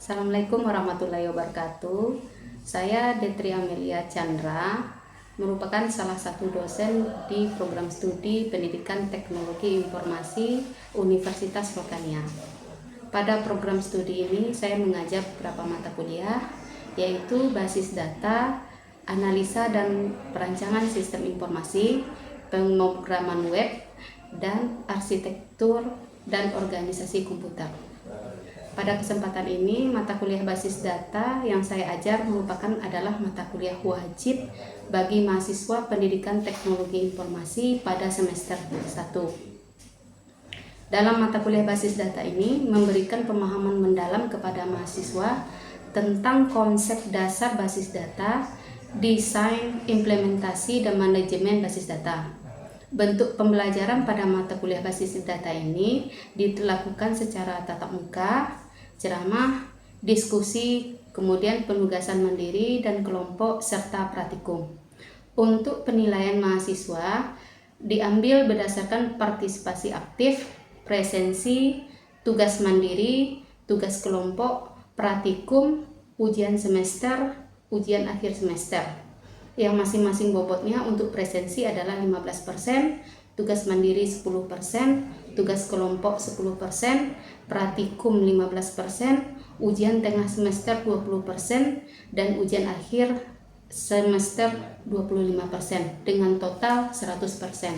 Assalamualaikum warahmatullahi wabarakatuh. Saya Detri Amelia Chandra, merupakan salah satu dosen di program studi Pendidikan Teknologi Informasi Universitas Rokania. Pada program studi ini saya mengajar beberapa mata kuliah, yaitu basis data, analisa dan perancangan sistem informasi, pemrograman web, dan arsitektur dan organisasi komputer. Pada kesempatan ini, mata kuliah basis data yang saya ajar adalah mata kuliah wajib bagi mahasiswa pendidikan teknologi informasi pada semester 1. Dalam mata kuliah basis data ini memberikan pemahaman mendalam kepada mahasiswa tentang konsep dasar basis data, desain, implementasi, dan manajemen basis data. Bentuk pembelajaran pada mata kuliah basis data ini dilakukan secara tatap muka, ceramah, diskusi, kemudian penugasan mandiri dan kelompok serta praktikum. Untuk penilaian mahasiswa diambil berdasarkan partisipasi aktif, presensi, tugas mandiri, tugas kelompok, praktikum, ujian semester, ujian akhir semester. Yang masing-masing bobotnya untuk presensi adalah 15%, tugas mandiri 10%, tugas kelompok 10%, praktikum 15%, ujian tengah semester 20%, dan ujian akhir semester 25%, dengan total 100%.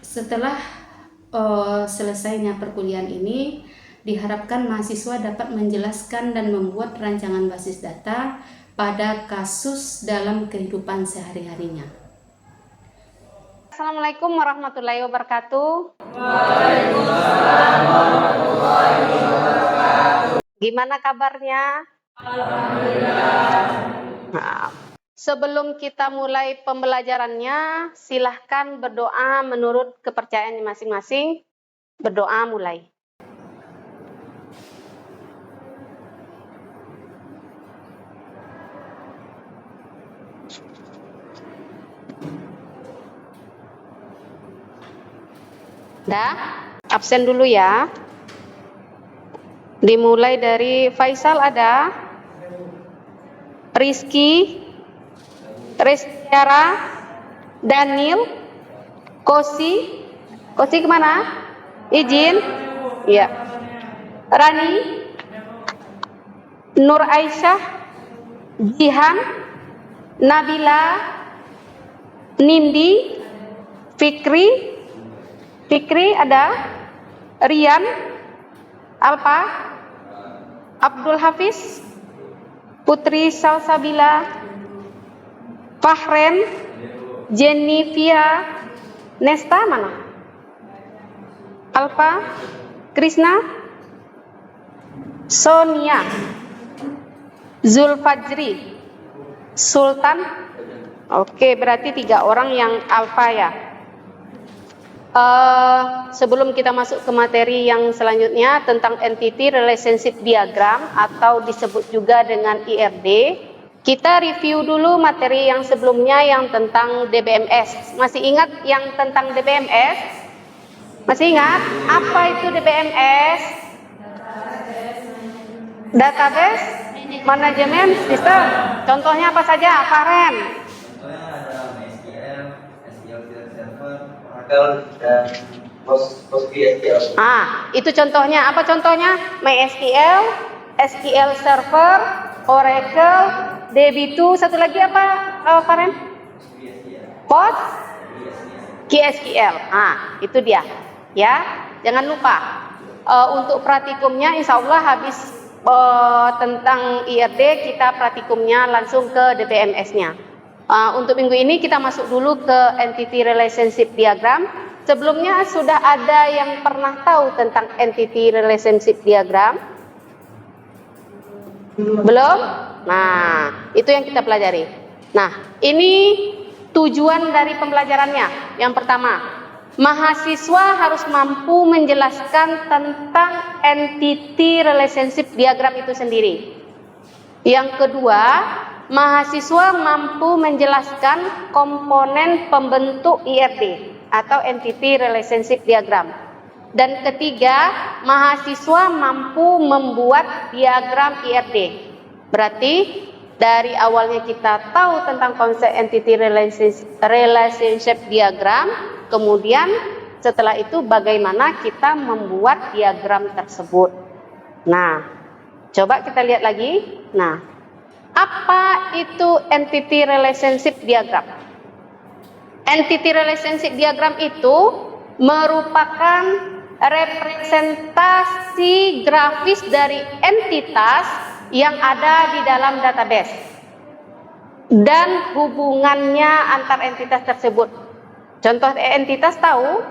Setelah selesainya perkuliahan ini, diharapkan mahasiswa dapat menjelaskan dan membuat rancangan basis data pada kasus dalam kehidupan sehari-harinya. Assalamualaikum warahmatullahi wabarakatuh. Waalaikumsalam warahmatullahi wabarakatuh. Gimana kabarnya? Alhamdulillah. Nah, sebelum kita mulai pembelajarannya, silahkan berdoa menurut kepercayaan masing-masing. Berdoa mulai. Dah, absen dulu ya. Dimulai dari Faisal ada, Rizky, Restiara, Daniel, Kosi kemana? Izin, ya. Rani, Nur Aisyah, Jihan, Nabila, Nindi, Fikri ada, Rian, Alpa, Abdul Hafiz, Putri Salsabila, Fahren, Jennifer, Nesta mana? Alpa, Krisna, Sonia, Zulfajri, Sultan. Oke, berarti 3 orang yang Alfa ya. Sebelum kita masuk ke materi yang selanjutnya tentang Entity Relationship Diagram atau disebut juga dengan IRD, kita review dulu materi yang sebelumnya yang tentang DBMS. Masih ingat yang tentang DBMS? Masih ingat? Apa itu DBMS? Database Management System. Contohnya apa saja, Faren? Contohnya ada MySQL, SQL Server, Oracle, dan PostgreSQL. Itu contohnya. Apa contohnya? MySQL, SQL Server, Oracle, DB2, satu lagi apa, Faren? PostgreSQL. Itu dia. Ya, jangan lupa. Untuk praktikumnya, insya Allah habis tentang IRD, kita praktikumnya langsung ke DBMS-nya. Untuk minggu ini kita masuk dulu ke Entity Relationship Diagram. Sebelumnya sudah ada yang pernah tahu tentang Entity Relationship Diagram? Belum? Nah, itu yang kita pelajari. Nah, ini tujuan dari pembelajarannya. Yang pertama, mahasiswa harus mampu menjelaskan tentang Entity Relationship Diagram itu sendiri. Yang kedua, mahasiswa mampu menjelaskan komponen pembentuk IRD atau Entity Relationship Diagram. Dan ketiga, mahasiswa mampu membuat diagram IRD. Berarti dari awalnya kita tahu tentang konsep entity relationship diagram, kemudian setelah itu bagaimana kita membuat diagram tersebut. Nah, coba kita lihat lagi. Nah, apa itu entity relationship diagram? Entity relationship diagram itu merupakan representasi grafis dari entitas yang ada di dalam database dan hubungannya antar entitas tersebut. Contoh entitas tahu?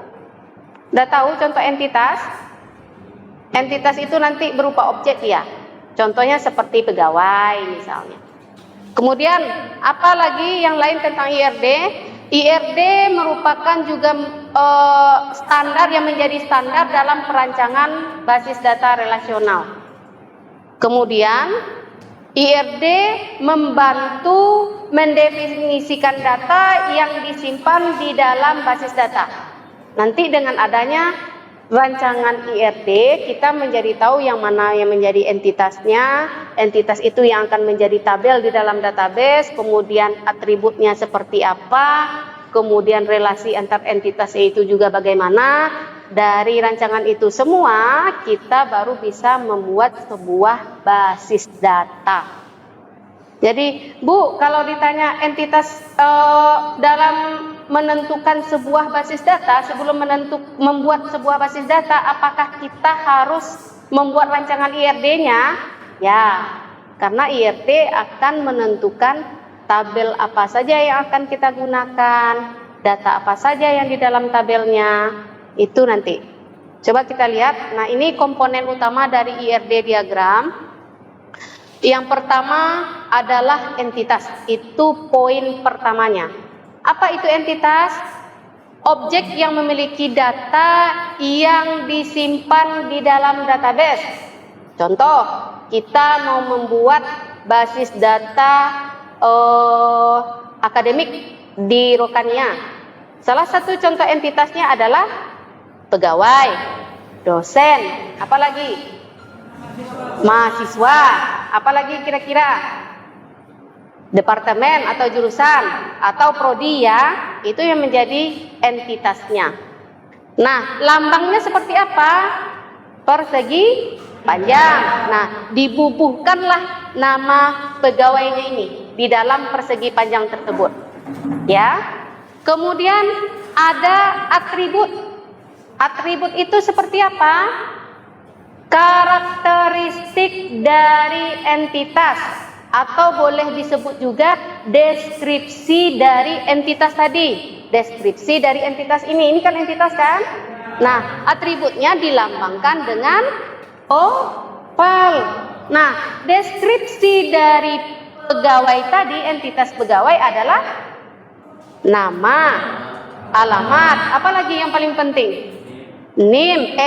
Udah tahu contoh entitas? Entitas itu nanti berupa objek ya. Contohnya seperti pegawai misalnya. Kemudian apalagi yang lain tentang IRD? IRD merupakan juga standar yang menjadi standar dalam perancangan basis data relasional. Kemudian IRD membantu mendefinisikan data yang disimpan di dalam basis data. Nanti dengan adanya rancangan IRD kita menjadi tahu yang mana yang menjadi entitasnya, entitas itu yang akan menjadi tabel di dalam database, kemudian atributnya seperti apa, kemudian relasi antar entitas itu juga bagaimana. Dari rancangan itu semua kita baru bisa membuat sebuah basis data. Jadi Bu, kalau ditanya entitas dalam menentukan sebuah basis data, sebelum membuat sebuah basis data, apakah kita harus membuat rancangan IRD-nya? Ya, karena IRD akan menentukan tabel apa saja yang akan kita gunakan, data apa saja yang di dalam tabelnya, itu nanti. Coba kita lihat, nah ini komponen utama dari IRD diagram. Yang pertama adalah entitas, itu poin pertamanya. Apa itu entitas? Objek yang memiliki data yang disimpan di dalam database. Contoh, kita mau membuat basis data akademik di Rokania. Salah satu contoh entitasnya adalah pegawai, dosen, apalagi mahasiswa, apalagi kira-kira departemen atau jurusan atau prodi ya, itu yang menjadi entitasnya. Nah, lambangnya seperti apa? Persegi panjang. Nah, dibubuhkanlah nama pegawainya ini di dalam persegi panjang tersebut. Ya. Kemudian ada atribut. Atribut itu seperti apa? Karakteristik dari entitas, atau boleh disebut juga deskripsi dari entitas tadi. Deskripsi dari entitas ini kan entitas kan? Nah, atributnya dilambangkan dengan oval. Nah, deskripsi dari pegawai tadi, entitas pegawai adalah nama, alamat, apalagi yang paling penting? NIM,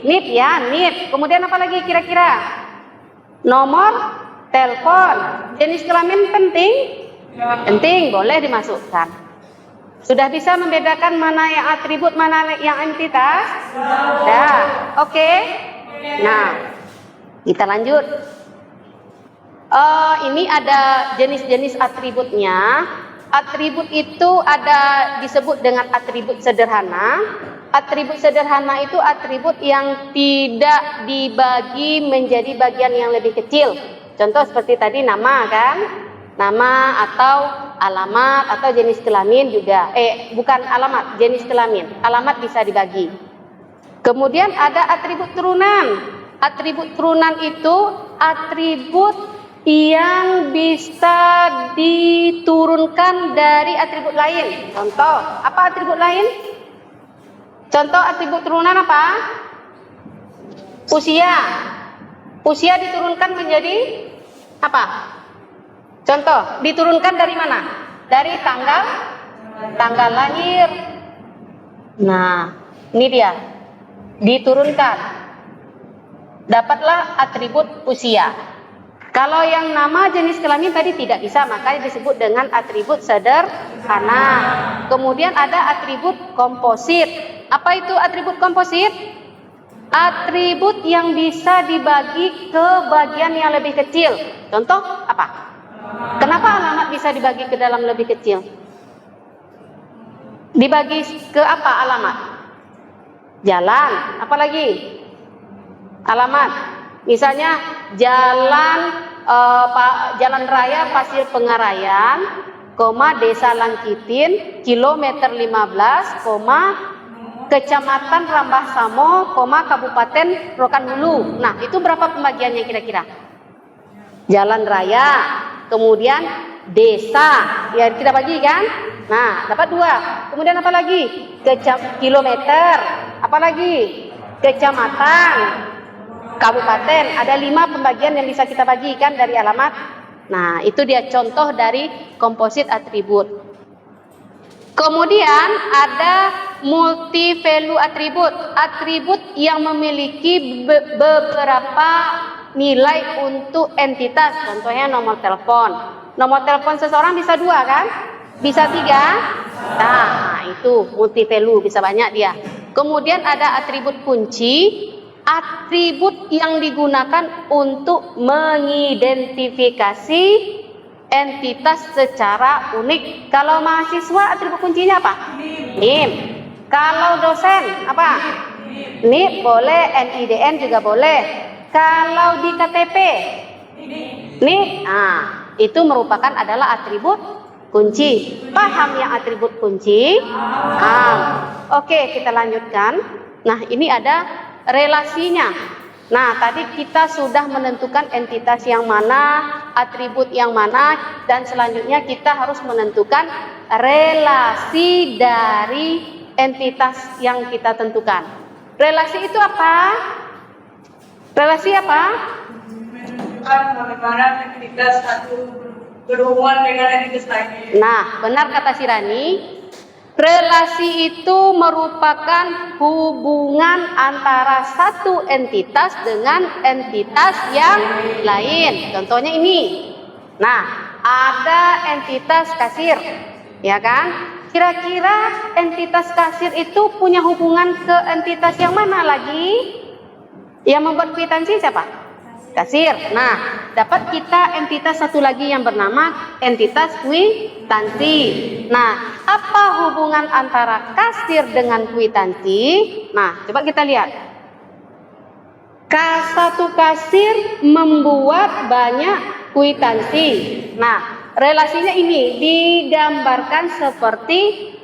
NIP ya, NIP. Kemudian apa lagi kira-kira? Nomor telepon. Jenis kelamin penting? Penting, boleh dimasukkan. Sudah bisa membedakan mana yang atribut, mana yang entitas? Sudah. Oke. Nah, kita lanjut. Ini ada jenis-jenis atributnya. Atribut itu ada disebut dengan atribut sederhana. Atribut sederhana itu atribut yang tidak dibagi menjadi bagian yang lebih kecil. Contoh seperti tadi nama kan? Nama atau alamat atau jenis kelamin juga. Bukan alamat, jenis kelamin. Alamat bisa dibagi. Kemudian ada atribut turunan. Atribut turunan itu atribut yang bisa diturunkan dari atribut lain. Contoh, apa atribut lain? Contoh atribut turunan apa? Usia. Usia diturunkan menjadi apa? Contoh, diturunkan dari mana? Dari tanggal lahir. Nah, ini dia. Diturunkan. Dapatlah atribut usia. Kalau yang nama jenis kelamin tadi tidak bisa, makanya disebut dengan atribut sederhana. Kemudian ada atribut komposit. Apa itu atribut komposit? Atribut yang bisa dibagi ke bagian yang lebih kecil. Contoh apa? Kenapa alamat bisa dibagi ke dalam lebih kecil? Dibagi ke apa alamat? Jalan, apalagi? Alamat. Misalnya jalan jalan raya Pasir Pengarayan, Desa Langkitin, kilometer 15, Kecamatan Rambah Samo, Kabupaten Rokan Hulu. Nah, itu berapa pembagiannya kira-kira? Jalan raya, kemudian desa, ya kita bagi kan? Nah, dapat 2. Kemudian apa lagi? Kilometer, apa lagi? Kecamatan, kabupaten. Ada 5 pembagian yang bisa kita bagikan dari alamat. Nah, itu dia contoh dari komposit atribut. Kemudian ada multi value atribut, atribut yang memiliki beberapa nilai untuk entitas. Contohnya nomor telepon. Nomor telepon seseorang bisa 2 kan? Bisa 3. Nah, itu multi value, bisa banyak dia. Kemudian ada atribut kunci, atribut yang digunakan untuk mengidentifikasi entitas secara unik. Kalau mahasiswa atribut kuncinya apa? NIM. Kalau dosen apa? NIP boleh, NIDN juga boleh. Kalau di KTP NIP, nah, itu merupakan adalah atribut kunci. Paham yang atribut kunci? Oke, kita lanjutkan. Nah, ini ada relasinya. Nah, tadi kita sudah menentukan entitas yang mana, atribut yang mana, dan selanjutnya kita harus menentukan relasi dari entitas yang kita tentukan. Relasi itu apa? Relasi apa? Menentukan bagaimana entitas satu berhubungan dengan entitas lain. Nah, benar kata si Rani. Relasi itu merupakan hubungan antara satu entitas dengan entitas yang lain. Contohnya ini. Nah, ada entitas kasir, ya kan? Kira-kira entitas kasir itu punya hubungan ke entitas yang mana lagi? Yang membuat kwitansi siapa? Kasir. Nah, dapat kita entitas satu lagi yang bernama entitas kwitansi. Nah, apa hubungan antara kasir dengan kwitansi? Nah, coba kita lihat. Satu kasir membuat banyak kwitansi. Nah, relasinya ini digambarkan seperti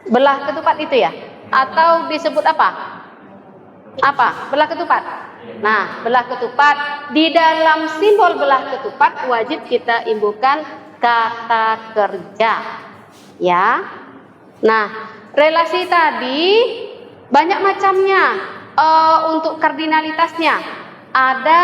belah ketupat itu ya? Atau disebut apa? Apa? Belah ketupat. Nah, belah ketupat, di dalam simbol belah ketupat wajib kita imbuhkan kata kerja. Ya. Nah, relasi tadi banyak macamnya. Untuk kardinalitasnya ada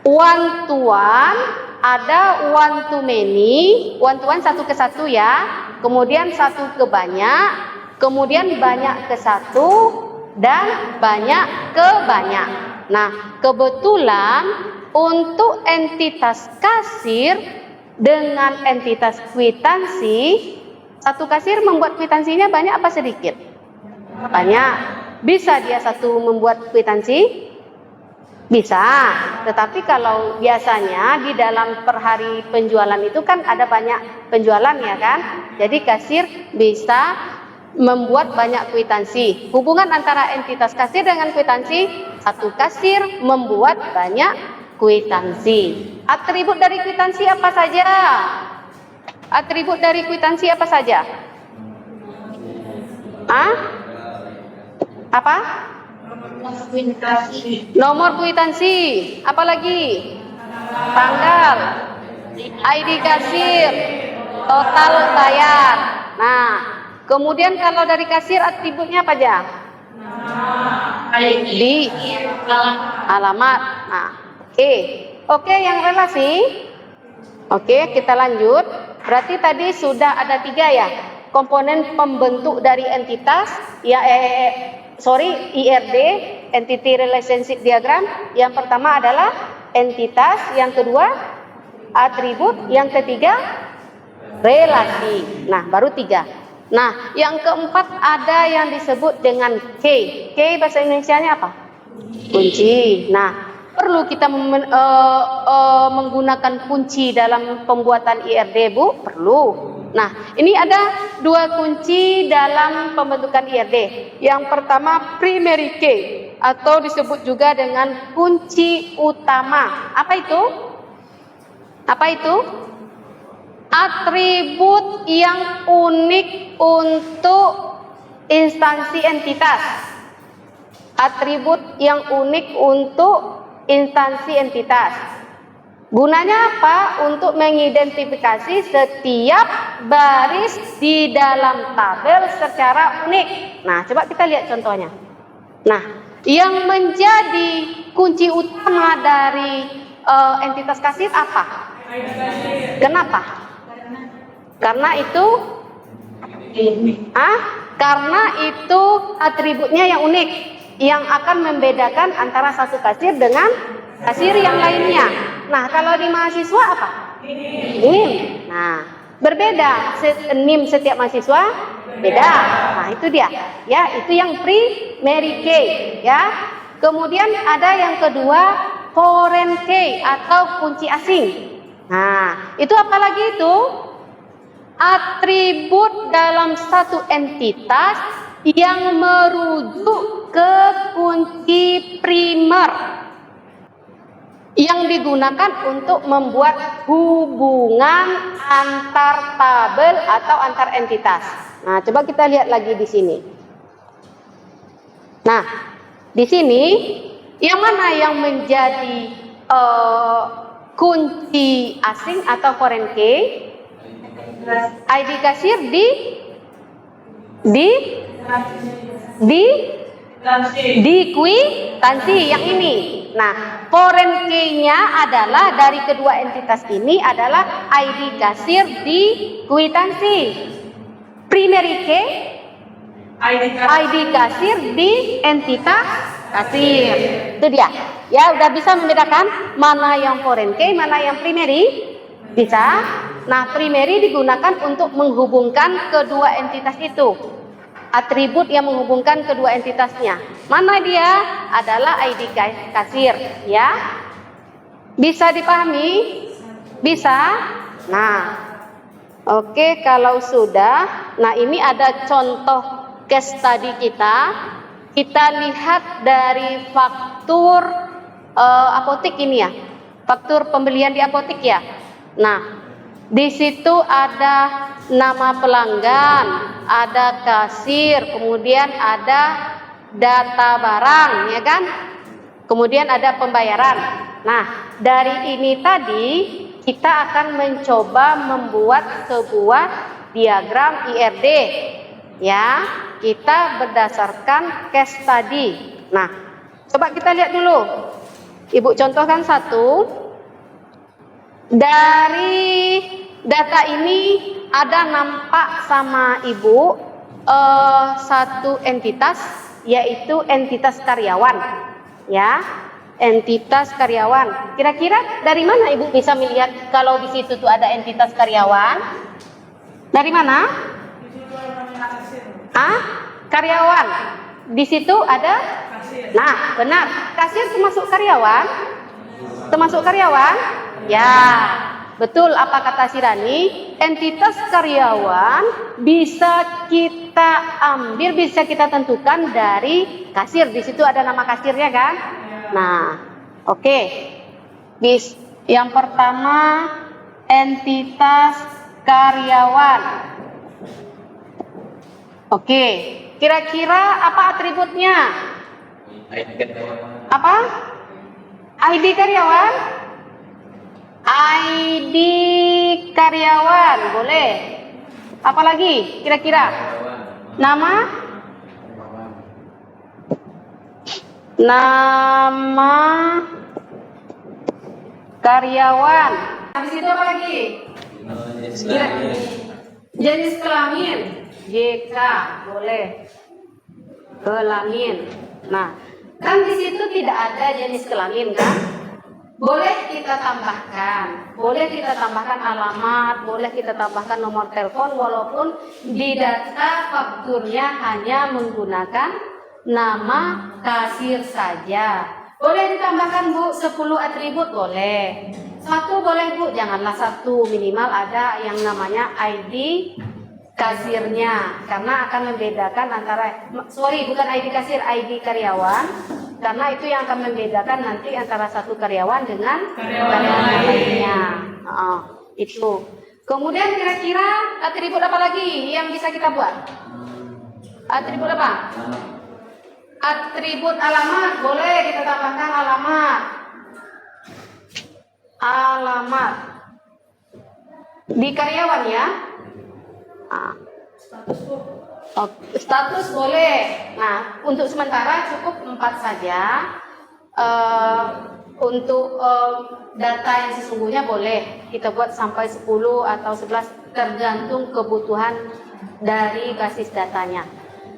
one to one, ada one to many. One to one 1 ke 1 ya. Kemudian 1 ke banyak, kemudian banyak ke 1 dan banyak ke banyak. Nah, kebetulan untuk entitas kasir dengan entitas kwitansi, satu kasir membuat kwitansinya banyak apa sedikit? Banyak. Bisa dia satu membuat kwitansi? Bisa. Tetapi kalau biasanya di dalam per hari penjualan itu kan ada banyak penjualan ya kan? Jadi kasir bisa membuat banyak kwitansi. Hubungan antara entitas kasir dengan kwitansi, satu kasir membuat banyak kwitansi. Atribut dari kwitansi apa saja? Atribut dari kwitansi apa saja? Apa? Nomor kwitansi. Apa lagi? Tanggal. ID kasir. Total bayar. Nah, kemudian kalau dari kasir atributnya apa aja? ID, alamat. Nah, oke, yang relasi. Oke, kita lanjut. Berarti tadi sudah ada 3 ya komponen pembentuk dari entitas. Ya, IRD, Entity Relationship Diagram. Yang pertama adalah entitas, yang kedua atribut, yang ketiga relasi. Nah, baru 3. Nah, yang keempat ada yang disebut dengan key. Key bahasa Indonesianya apa? Kunci. Nah, perlu kita menggunakan kunci dalam pembuatan IRD, Bu? Perlu. Nah, ini ada dua kunci dalam pembentukan IRD. Yang pertama primary key atau disebut juga dengan kunci utama. Apa itu? Apa itu? Atribut yang unik untuk instansi entitas. Atribut yang unik untuk instansi entitas. Gunanya apa? Untuk mengidentifikasi setiap baris di dalam tabel secara unik. Nah, coba kita lihat contohnya. Nah, yang menjadi kunci utama dari entitas kasir apa? Kenapa? Karena itu karena itu atributnya yang unik yang akan membedakan antara satu kasir dengan kasir yang lainnya. Nah, kalau di mahasiswa apa? NIM. Nah, berbeda. NIM setiap mahasiswa beda. Nah, itu dia. Ya, itu yang primary key, ya. Kemudian ada yang kedua foreign key atau kunci asing. Nah, itu apa lagi itu? Atribut dalam satu entitas yang merujuk ke kunci primer yang digunakan untuk membuat hubungan antar tabel atau antar entitas. Nah, coba kita lihat lagi di sini. Nah, di sini yang mana yang menjadi kunci asing atau foreign key? ID kasir di kwitansi yang ini. Nah, foreign key-nya adalah dari kedua entitas ini adalah ID kasir di kwitansi. Primary key ID kasir di entitas kasir. Itu dia. Ya, udah bisa membedakan mana yang foreign key, mana yang primary? Bisa. Nah, primary digunakan untuk menghubungkan kedua entitas itu. Atribut yang menghubungkan kedua entitasnya. Mana dia? Adalah ID kasir, ya. Bisa dipahami? Bisa? Nah, oke, kalau sudah. Nah, ini ada contoh case study kita. Kita lihat dari faktur apotik ini ya. Faktur pembelian di apotik ya. Nah, di situ ada nama pelanggan, ada kasir, kemudian ada data barang, ya kan? Kemudian ada pembayaran. Nah, dari ini tadi kita akan mencoba membuat sebuah diagram IRD. Ya, kita berdasarkan case study. Nah, coba kita lihat dulu. Ibu contohkan satu. Dari data ini ada nampak sama ibu satu entitas, yaitu entitas karyawan, ya, entitas karyawan. Kira-kira dari mana ibu bisa melihat kalau di situ tuh ada entitas karyawan? Dari mana? Karyawan. Di situ ada? Nah, benar. Kasir termasuk karyawan? Termasuk karyawan? Ya, betul apa kata Sirani, entitas karyawan bisa kita ambil, bisa kita tentukan dari kasir. Di situ ada nama kasirnya kan? Nah, oke. Yang pertama entitas karyawan. Oke, kira-kira apa atributnya? Apa? ID karyawan? ID karyawan, boleh. Apalagi kira-kira? Nama? Nama karyawan. Habis itu apa lagi? Jenis kelamin. JK, boleh. Kelamin. Nah, kan di situ tidak ada jenis kelamin kan? boleh kita tambahkan alamat, boleh kita tambahkan nomor telepon, walaupun di data fakturnya hanya menggunakan nama kasir saja. Boleh ditambahkan Bu 10 atribut, boleh. 1 boleh Bu, janganlah 1, minimal ada yang namanya ID kasirnya, karena akan membedakan antara, bukan ID kasir, ID karyawan, karena itu yang akan membedakan nanti antara satu karyawan dengan karyawan lainnya. Itu. Kemudian kira-kira atribut apa lagi yang bisa kita buat? Atribut apa? Atribut alamat, boleh kita tambahkan alamat. Alamat di karyawan ya. Status boleh. Nah, untuk sementara cukup 4 saja. Untuk data yang sesungguhnya boleh kita buat sampai 10 atau 11, tergantung kebutuhan dari basis datanya.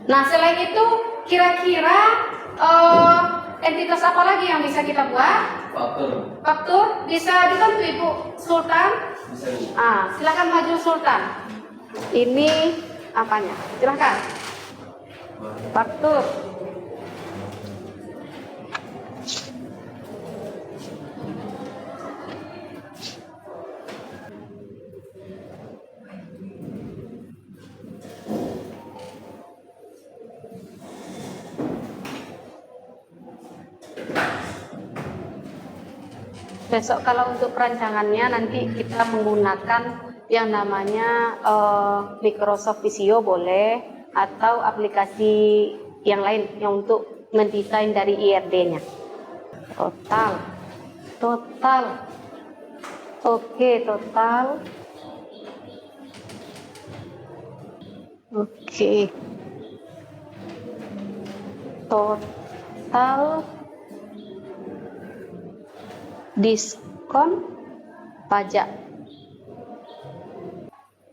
Nah, selain itu kira-kira entitas apa lagi yang bisa kita buat? Faktur bisa dibantu Ibu Sultan. Silakan maju Sultan. Ini apanya? Silakan. Faktur. Besok kalau untuk perancangannya nanti kita menggunakan yang namanya Microsoft Visio boleh, atau aplikasi yang lain yang untuk mendesain dari IRD-nya. Total. Oke, total. Oke. Total diskon pajak.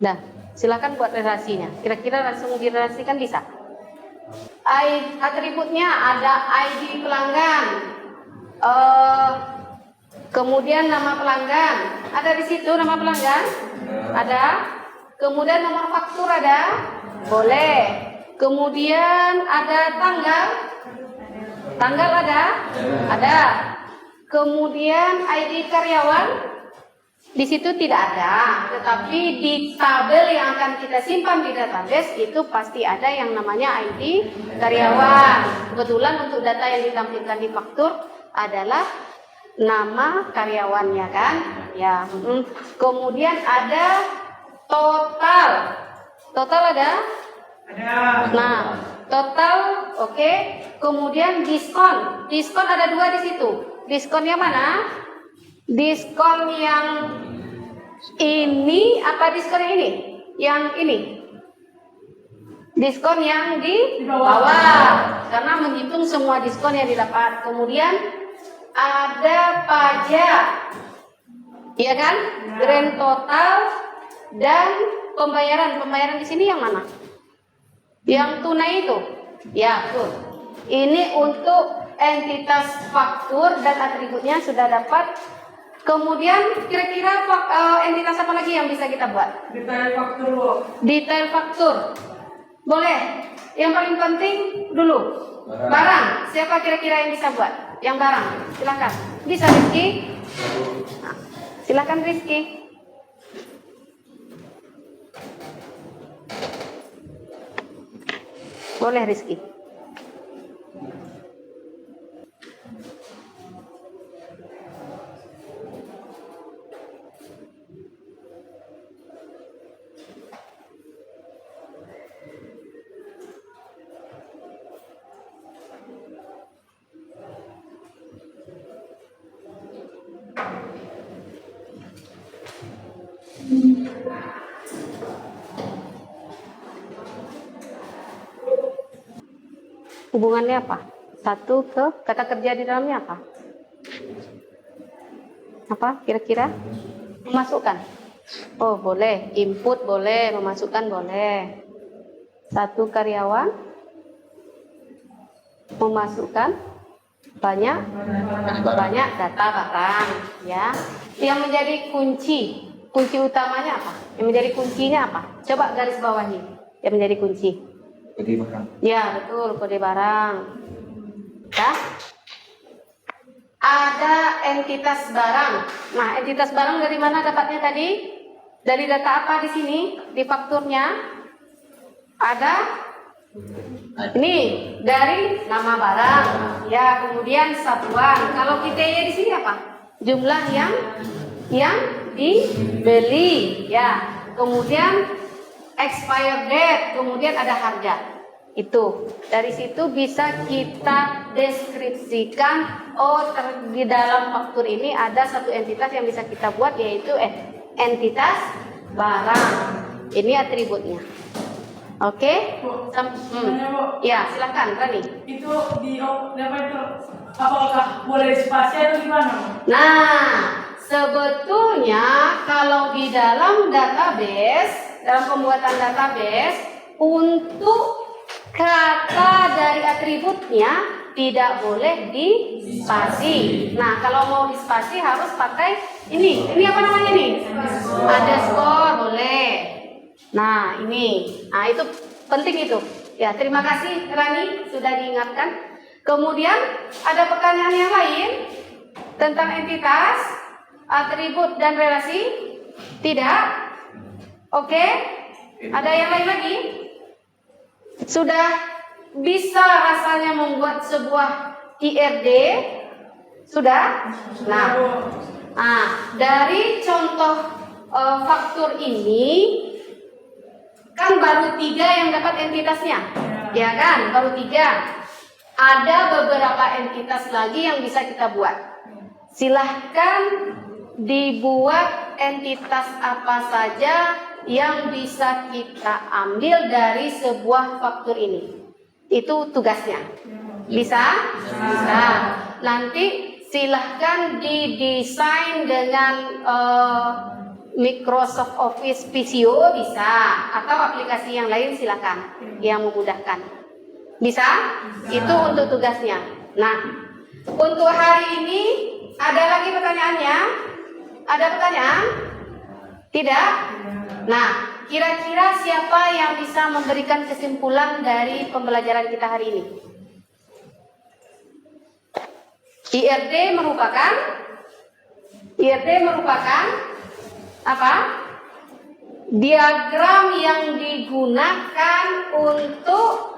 Nah, silakan buat relasinya. Kira-kira langsung direlasikan bisa? Atributnya ada ID pelanggan, kemudian nama pelanggan. Ada di situ nama pelanggan? Ada. Kemudian nomor faktur ada? Boleh. Kemudian ada tanggal? Tanggal ada? Ada. Kemudian ID karyawan? Di situ tidak ada, tetapi di tabel yang akan kita simpan di database itu pasti ada yang namanya ID karyawan. Kebetulan untuk data yang ditampilkan di faktur adalah nama karyawannya kan? Ya. Kemudian ada total. Total ada? Ada. Nah, total oke. Kemudian diskon. Diskon ada 2 di situ. Diskon yang mana? Diskon yang ini apa diskon yang ini? Yang ini. Diskon yang di bawah. Karena menghitung semua diskon yang didapat. Kemudian ada pajak. Iya kan? Grand total dan pembayaran. Pembayaran di sini yang mana? Yang tunai itu. Ya, betul. Ini untuk entitas faktur dan atributnya sudah dapat. Kemudian kira-kira entitas apa lagi yang bisa kita buat? Detail faktur. Detail faktur. Boleh. Yang paling penting dulu. Barang. Siapa kira-kira yang bisa buat? Yang barang. Silakan. Bisa Rizky? Nah, silakan Rizky. Boleh Rizky. Hubungannya apa? Satu ke kata kerja di dalamnya apa? Apa kira-kira? Memasukkan. Oh boleh, input boleh, memasukkan boleh. Satu karyawan memasukkan banyak data barang, ya. Yang menjadi kunci utamanya apa? Yang menjadi kuncinya apa? Coba garis bawahi. Yang menjadi kunci. Kode barang. Ya, betul, kode barang. Ya. Ada entitas barang. Nah, entitas barang dari mana dapatnya tadi? Dari data apa di sini? Di fakturnya ada ini dari nama barang. Ya, kemudian satuan. Kalau kita di sini apa? Jumlah yang dibeli. Ya. Kemudian expired date, kemudian ada harga. Itu dari situ bisa kita deskripsikan. Di dalam faktur ini ada satu entitas yang bisa kita buat, yaitu entitas barang. Ini atributnya. Oke? Bu, sebenarnya, Bu, Ya, silakan Rani. itu apa itu? Apakah boleh spasi atau gimana, Bu? Nah, sebetulnya kalau di dalam database, dalam pembuatan database, untuk kata dari atributnya tidak boleh dispasi. Nah, kalau mau dispasi harus pakai ini. Ini apa namanya nih? Underscore boleh. Nah, ini. Nah, itu penting itu. Ya, terima kasih Rani sudah diingatkan. Kemudian ada pertanyaan yang lain tentang entitas, atribut dan relasi? Tidak? Oke. Ada yang lain lagi? Sudah bisa rasanya membuat sebuah IRD? Sudah? Nah, dari contoh faktur ini kan baru 3 yang dapat entitasnya, ya kan? Baru 3. Ada beberapa entitas lagi yang bisa kita buat. Silahkan dibuat entitas apa saja yang bisa kita ambil dari sebuah faktur ini. Itu tugasnya. Bisa? Bisa. Nanti silahkan didesain dengan Microsoft Office Visio bisa, atau aplikasi yang lain silakan yang memudahkan. Bisa? Itu untuk tugasnya. Nah, untuk hari ini ada lagi pertanyaannya? Ada pertanyaan? Tidak? Nah, kira-kira siapa yang bisa memberikan kesimpulan dari pembelajaran kita hari ini? IRD merupakan apa? Diagram yang digunakan untuk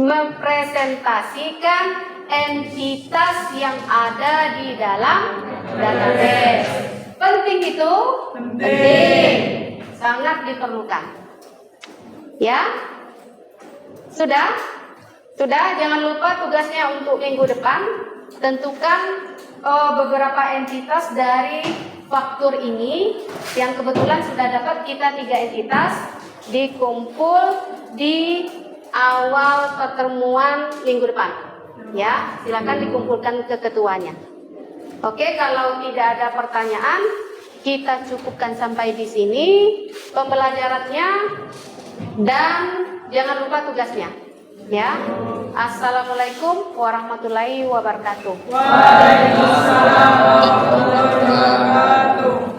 mempresentasikan entitas yang ada di dalam database. Penting itu? Penting. Sangat diperlukan. Ya? Sudah? Sudah? Jangan lupa tugasnya untuk minggu depan. Tentukan beberapa entitas dari faktur ini. Yang kebetulan sudah dapat kita 3 entitas. Dikumpul di awal pertemuan minggu depan. Ya, silakan dikumpulkan ke ketuanya. Oke, kalau tidak ada pertanyaan, kita cukupkan sampai di sini pembelajarannya, dan jangan lupa tugasnya. Ya. Assalamualaikum warahmatullahi wabarakatuh. Waalaikumsalam warahmatullahi wabarakatuh.